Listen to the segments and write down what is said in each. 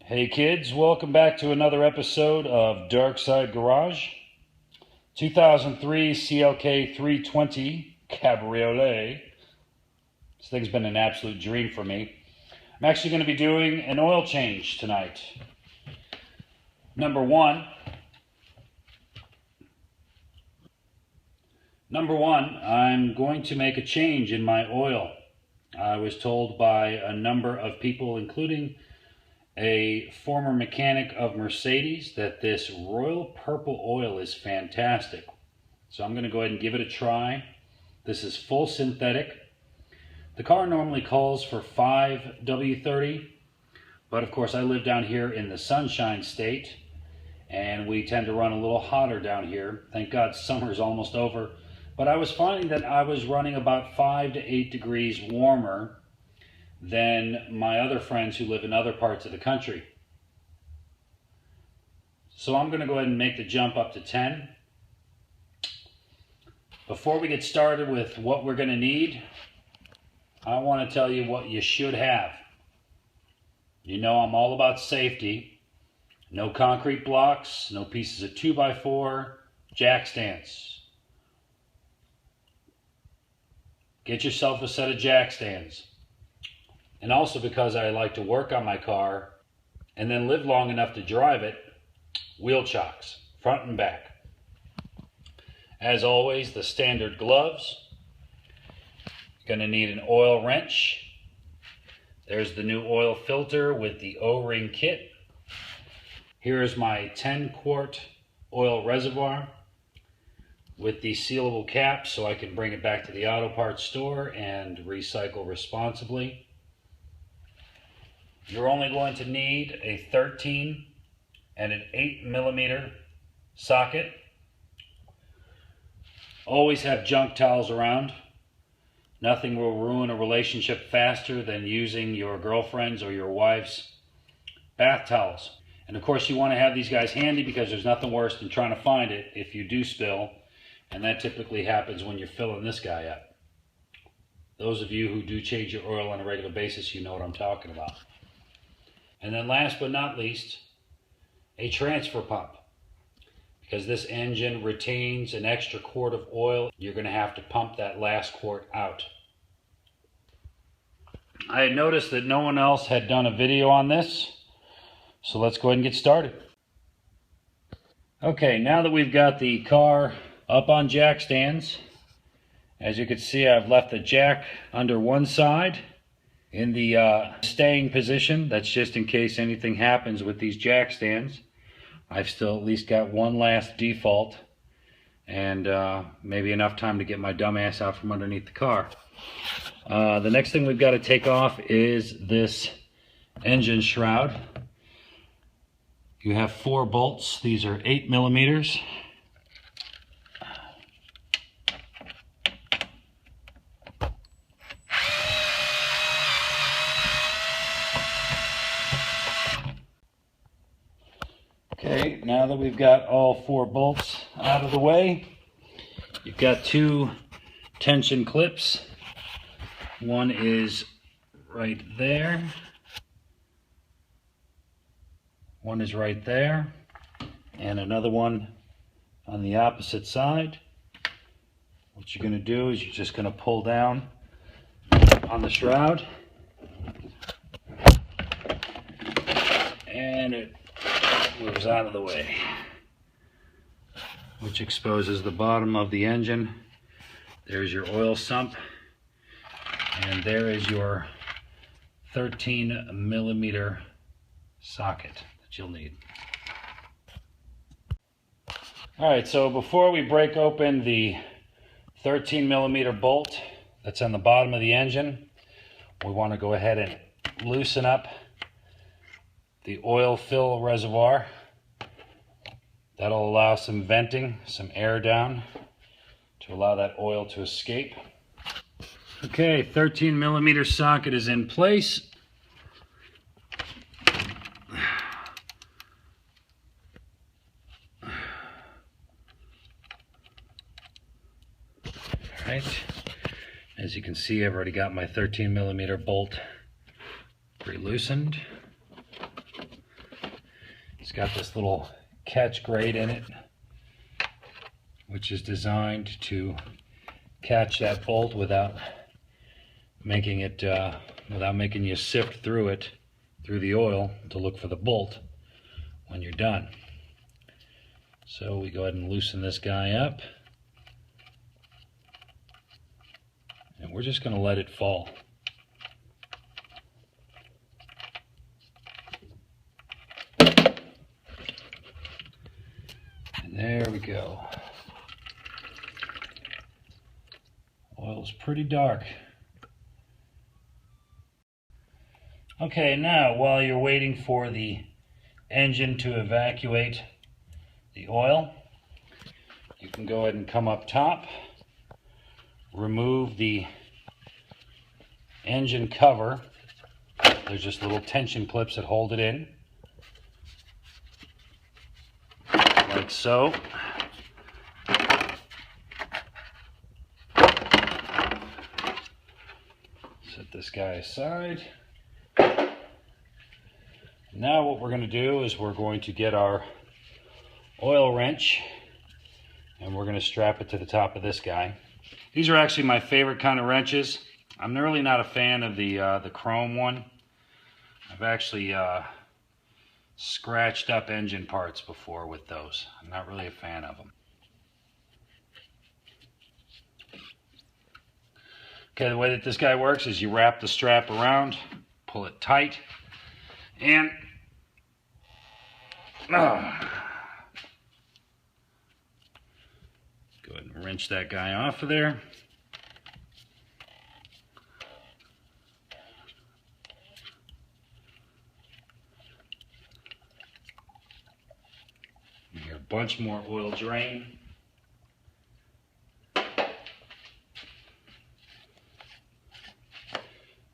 Hey kids, welcome back to another episode of Dark Side Garage. 2003 CLK320 Cabriolet. This thing's been an absolute dream for me. I'm actually going to be doing an oil change tonight. Number one, I'm going to make a change in my oil. I was told by a number of people, including a former mechanic of Mercedes, that this royal purple oil is fantastic. So I'm going to go ahead and give it a try. This is full synthetic. The car normally calls for 5W30, but of course I live down here in the Sunshine State, and we tend to run a little hotter down here. Thank God summer's almost over. But I was finding that I was running about 5 to 8 degrees warmer than my other friends who live in other parts of the country. So I'm going to go ahead and make the jump up to 10. Before we get started with what we're going to need, I want to tell you what you should have. You know I'm all about safety. No concrete blocks, no pieces of 2x4, jack stands. Get yourself a set of jack stands. And also, because I like to work on my car and then live long enough to drive it, wheel chocks, front and back. As always, the standard gloves. You're going to need an oil wrench. There's the new oil filter with the O-ring kit. Here's my 10-quart oil reservoir with the sealable cap so I can bring it back to the auto parts store and recycle responsibly. You're only going to need a 13 and an 8mm socket. Always have junk towels around. Nothing will ruin a relationship faster than using your girlfriend's or your wife's bath towels. And of course you want to have these guys handy because there's nothing worse than trying to find it if you do spill. And that typically happens when you're filling this guy up. Those of you who do change your oil on a regular basis, you know what I'm talking about. And then last but not least, a transfer pump. Because this engine retains an extra quart of oil, you're going to have to pump that last quart out. I had noticed that no one else had done a video on this, so let's go ahead and get started. Okay, now that we've got the car up on jack stands, as you can see, I've left the jack under one side in the staying position. That's just in case anything happens with these jack stands. I've still at least got one last default and maybe enough time to get my dumb ass out from underneath the car. The next thing we've got to take off is this engine shroud. You have 4 bolts. These are 8mm. Okay, now that we've got all 4 bolts out of the way, you've got 2 tension clips. One is right there. One is right there. And another one on the opposite side. What you're going to do is you're just going to pull down on the shroud. And it moves out of the way, which exposes the bottom of the engine. There's your oil sump, and there is your 13mm socket that you'll need. Alright, so before we break open the 13mm bolt that's on the bottom of the engine, we want to go ahead and loosen up the oil fill reservoir. That'll allow some venting, some air down to allow that oil to escape. Okay, 13mm socket is in place. Alright, as you can see, I've already got my 13mm bolt pre-loosened. It's got this little catch grate in it, which is designed to catch that bolt without making you sift through it, through the oil, to look for the bolt when you're done. So we go ahead and loosen this guy up, and we're just going to let it fall. And there we go. Oil's pretty dark. Okay, now while you're waiting for the engine to evacuate the oil, you can go ahead and come up top, remove the engine cover. There's just little tension clips that hold it in, like so. Set this guy aside. Now what we're going to do is we're going to get our oil wrench and we're going to strap it to the top of this guy. These are actually my favorite kind of wrenches. I'm really not a fan of the chrome one. I've actually scratched up engine parts before with those. I'm not really a fan of them. Okay, the way that this guy works is you wrap the strap around, pull it tight, and go ahead and wrench that guy off of there. You hear a bunch more oil drain.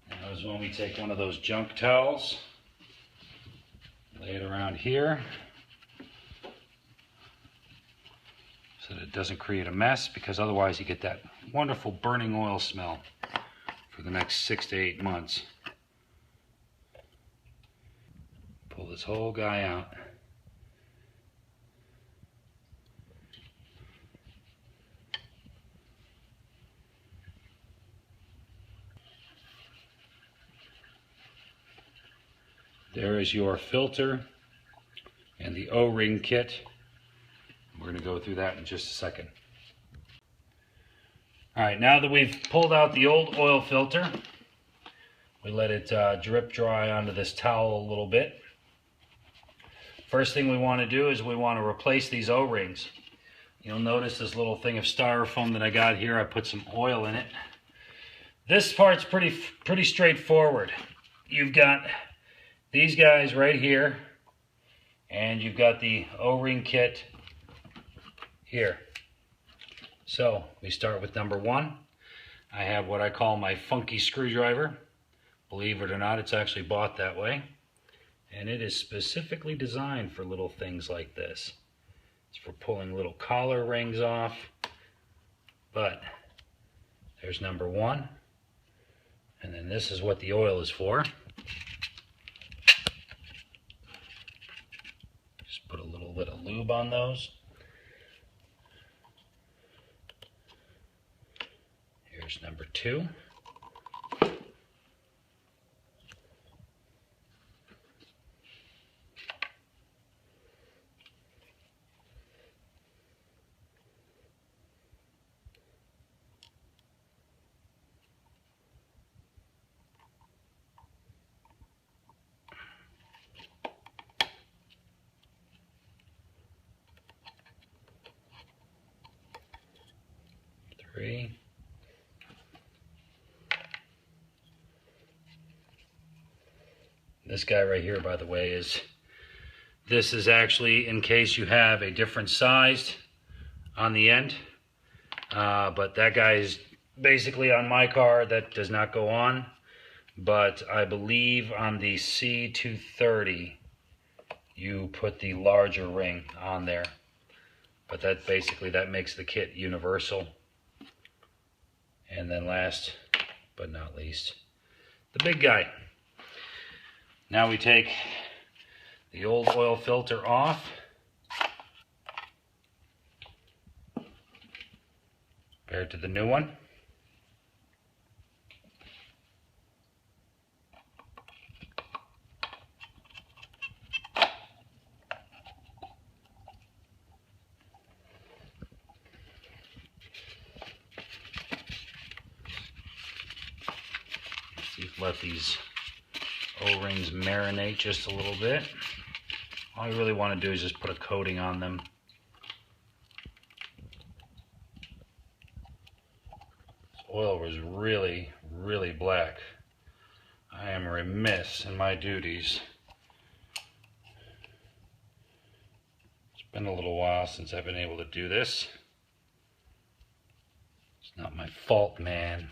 Now is when we take one of those junk towels, lay it around here so that it doesn't create a mess, because otherwise you get that wonderful burning oil smell for the next 6 to 8 months. Pull this whole guy out. There is your filter and the O-ring kit. We're going to go through that in just a second. Alright, now that we've pulled out the old oil filter, we let it drip dry onto this towel a little bit. First thing we want to do is we want to replace these O-rings. You'll notice this little thing of styrofoam that I got here. I put some oil in it. This part's pretty straightforward. You've got these guys right here, and you've got the O-ring kit here. So we start with number 1. I have what I call my funky screwdriver. Believe it or not, it's actually bought that way, and it is specifically designed for little things like this. It's for pulling little collar rings off. But there's number 1, and then this is what the oil is for. Just put a little bit of lube on those. Here's number 2. Three. This guy right here, by the way, this is actually in case you have a different size on the end. But that guy is basically on my car, that does not go on. But I believe on the C230, you put the larger ring on there. But that basically, that makes the kit universal. And then last but not least, the big guy. Now we take the old oil filter off. Compared to the new one. Let these O-rings marinate just a little bit. All you really want to do is just put a coating on them. This oil was really, really black. I am remiss in my duties. It's been a little while since I've been able to do this. It's not my fault, man.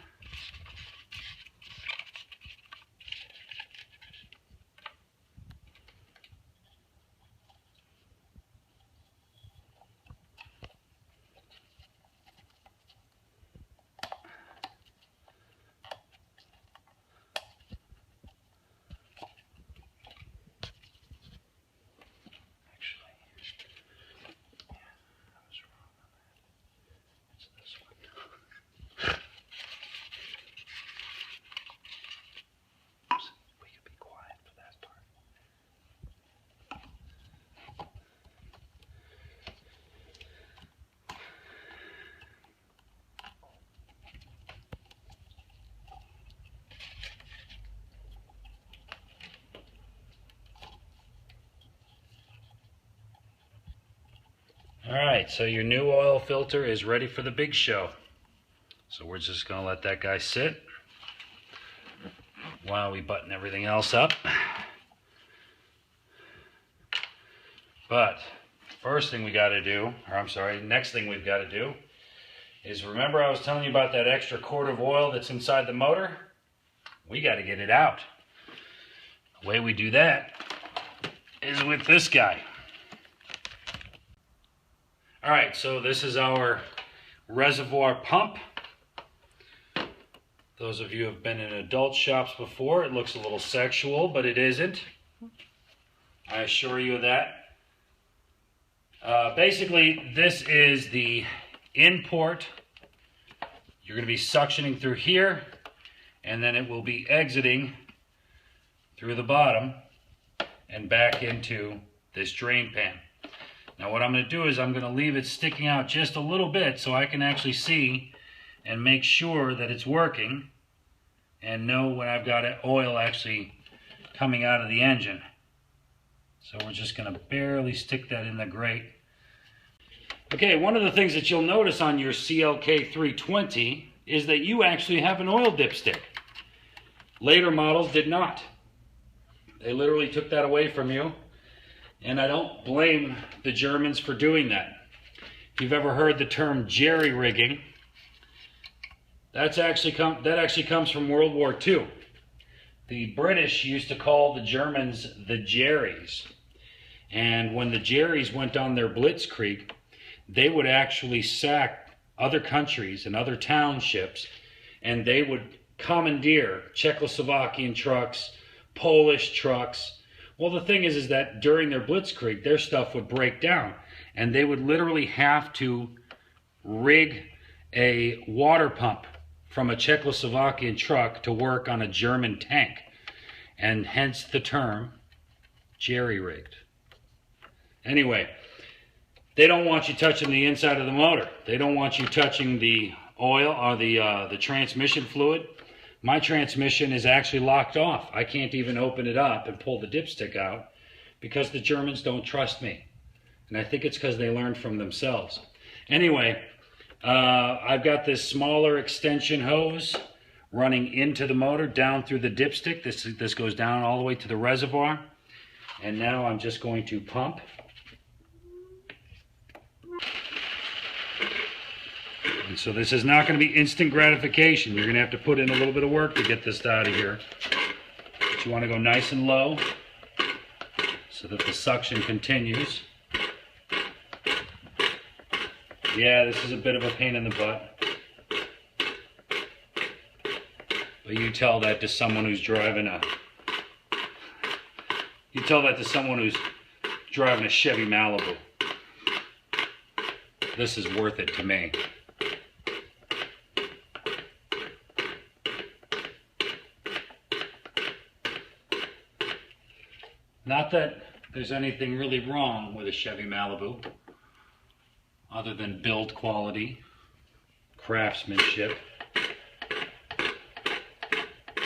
Alright, so your new oil filter is ready for the big show. So we're just going to let that guy sit while we button everything else up. But first thing we got to do, next thing we've got to do is, remember I was telling you about that extra quart of oil that's inside the motor? We got to get it out. The way we do that is with this guy. Alright, so this is our reservoir pump. Those of you who have been in adult shops before, it looks a little sexual, but it isn't. I assure you of that. Basically, this is the import. You're going to be suctioning through here, and then it will be exiting through the bottom and back into this drain pan. Now what I'm going to do is I'm going to leave it sticking out just a little bit so I can actually see and make sure that it's working and know when I've got oil actually coming out of the engine. So we're just going to barely stick that in the grate. Okay, one of the things that you'll notice on your CLK320 is that you actually have an oil dipstick. Later models did not. They literally took that away from you. And I don't blame the Germans for doing that. If you've ever heard the term jerry-rigging, that actually comes from World War II. The British used to call the Germans the Jerrys. And when the Jerrys went on their blitzkrieg, they would actually sack other countries and other townships, and they would commandeer Czechoslovakian trucks, Polish trucks. Well, the thing is that during their blitzkrieg, their stuff would break down, and they would literally have to rig a water pump from a Czechoslovakian truck to work on a German tank, and hence the term jerry-rigged. Anyway, they don't want you touching the inside of the motor. They don't want you touching the oil or the transmission fluid. My transmission is actually locked off. I can't even open it up and pull the dipstick out because the Germans don't trust me. And I think it's because they learned from themselves. Anyway, I've got this smaller extension hose running into the motor down through the dipstick. This goes down all the way to the reservoir. And now I'm just going to pump. And so this is not going to be instant gratification. You're going to have to put in a little bit of work to get this out of here. But you want to go nice and low so that the suction continues. Yeah, this is a bit of a pain in the butt. But you tell that to someone who's driving a... You tell that to someone who's driving a Chevy Malibu. This is worth it to me. Not that there's anything really wrong with a Chevy Malibu, other than build quality, craftsmanship.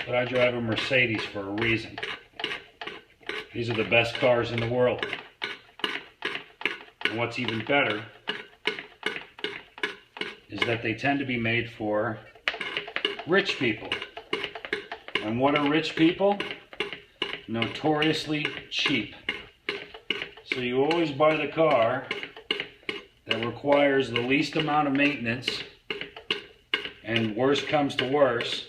But I drive a Mercedes for a reason. These are the best cars in the world. And what's even better is that they tend to be made for rich people. And what are rich people? Notoriously cheap. So you always buy the car that requires the least amount of maintenance, and worst comes to worse,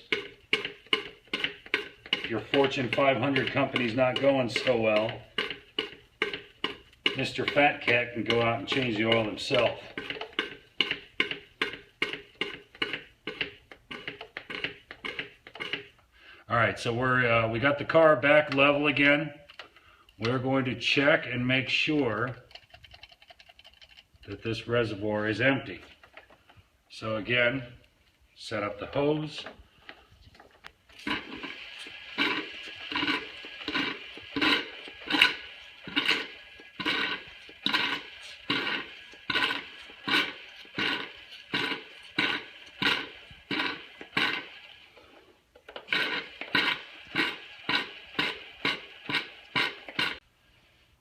if your Fortune 500 company's not going so well, Mr. Fat Cat can go out and change the oil himself. Alright, so we got the car back level again. We're going to check and make sure that this reservoir is empty. So again, set up the hose.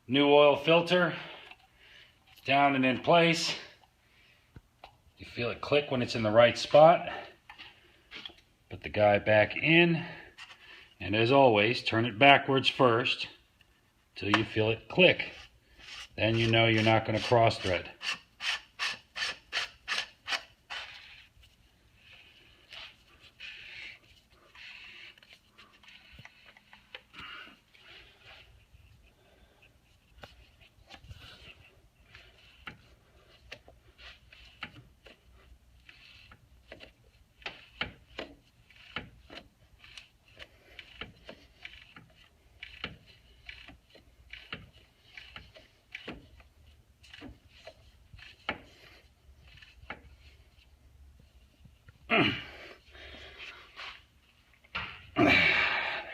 New oil filter, down and in place. You feel it click when it's in the right spot. Put the guy back in, and as always, turn it backwards first till you feel it click. Then you know you're not going to cross thread. There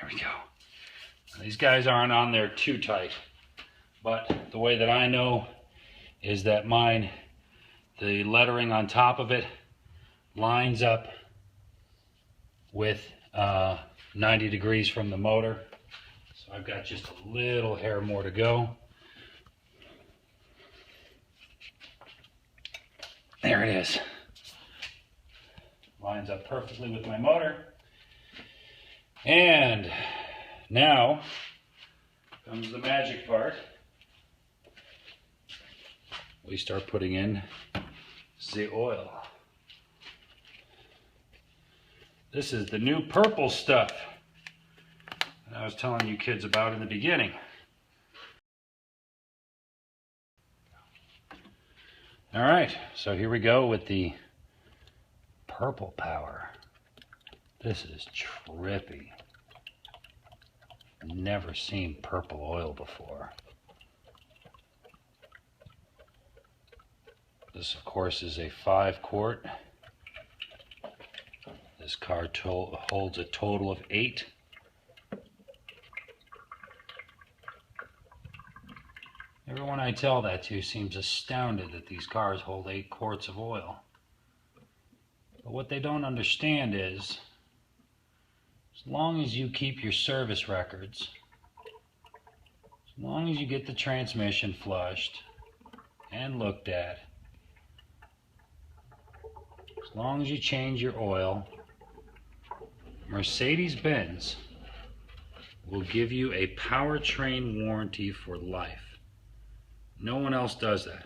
we go. These guys aren't on there too tight, but the way that I know is that mine, the lettering on top of it lines up with 90 degrees from the motor. So I've got just a little hair more to go. There it is. Lines up perfectly with my motor. And now comes the magic part. We start putting in the oil. This is the new purple stuff that I was telling you kids about in the beginning. All right, so here we go with the purple power. This is trippy. Never seen purple oil before. This, of course, is a 5-quart. This car holds a total of 8. Everyone I tell that to seems astounded that these cars hold 8 quarts of oil. But what they don't understand is, as long as you keep your service records, as long as you get the transmission flushed and looked at, as long as you change your oil, Mercedes-Benz will give you a powertrain warranty for life. No one else does that.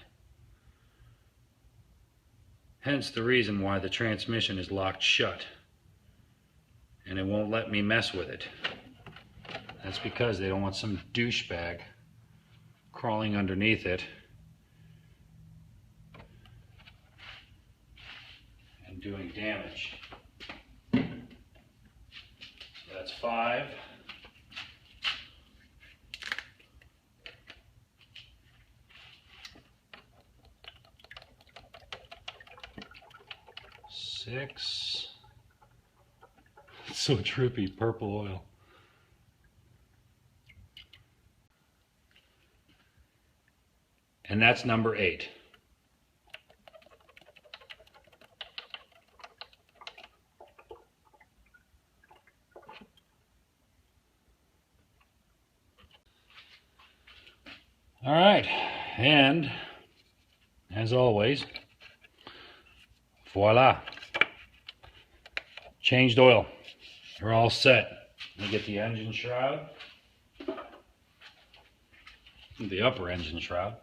Hence the reason why the transmission is locked shut and it won't let me mess with it. That's because they don't want some douchebag crawling underneath it and doing damage. So that's 5. 6. It's so trippy, purple oil. And that's number 8. All right, and as always, voila, changed oil. We're all set. Let me get the engine shroud, the upper engine shroud.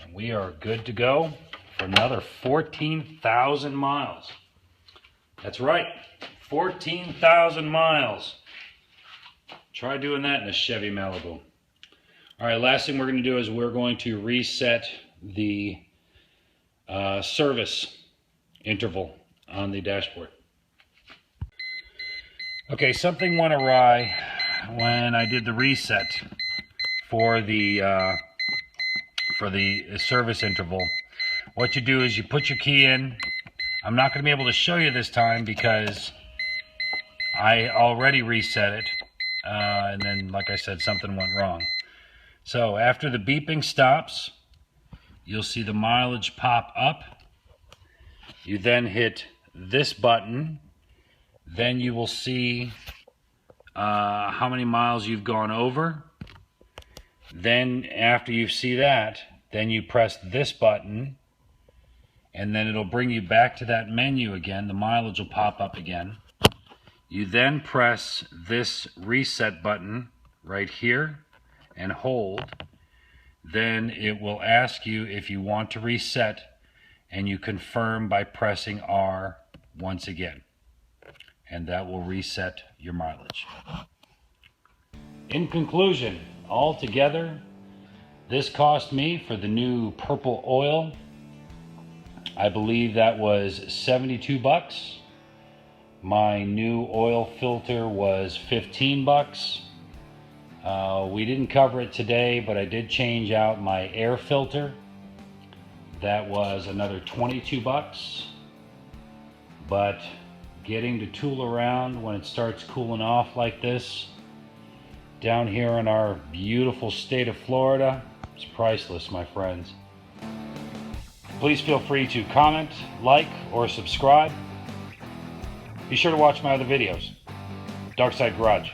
And we are good to go for another 14,000 miles. That's right, 14,000 miles. Try doing that in a Chevy Malibu. All right, last thing we're going to do is we're going to reset the service interval on the dashboard. Okay, something went awry when I did the reset for the service interval. What you do is you put your key in. I'm not going to be able to show you this time because I already reset it. And then, like I said, something went wrong. So after the beeping stops, you'll see the mileage pop up. You then hit this button. Then you will see how many miles you've gone over. Then after you see that, then you press this button. And then it'll bring you back to that menu again. The mileage will pop up again. You then press this reset button right here and hold. Then it will ask you if you want to reset, and you confirm by pressing R once again. And that will reset your mileage. In conclusion, altogether, this cost me for the new purple oil, I believe that was 72 bucks. My new oil filter was 15 bucks. We didn't cover it today, but I did change out my air filter. That was another 22 bucks. But getting to tool around when it starts cooling off like this down here in our beautiful state of Florida, it's priceless, my friends. Please feel free to comment, like, or subscribe. Be sure to watch my other videos. Dark Side Garage.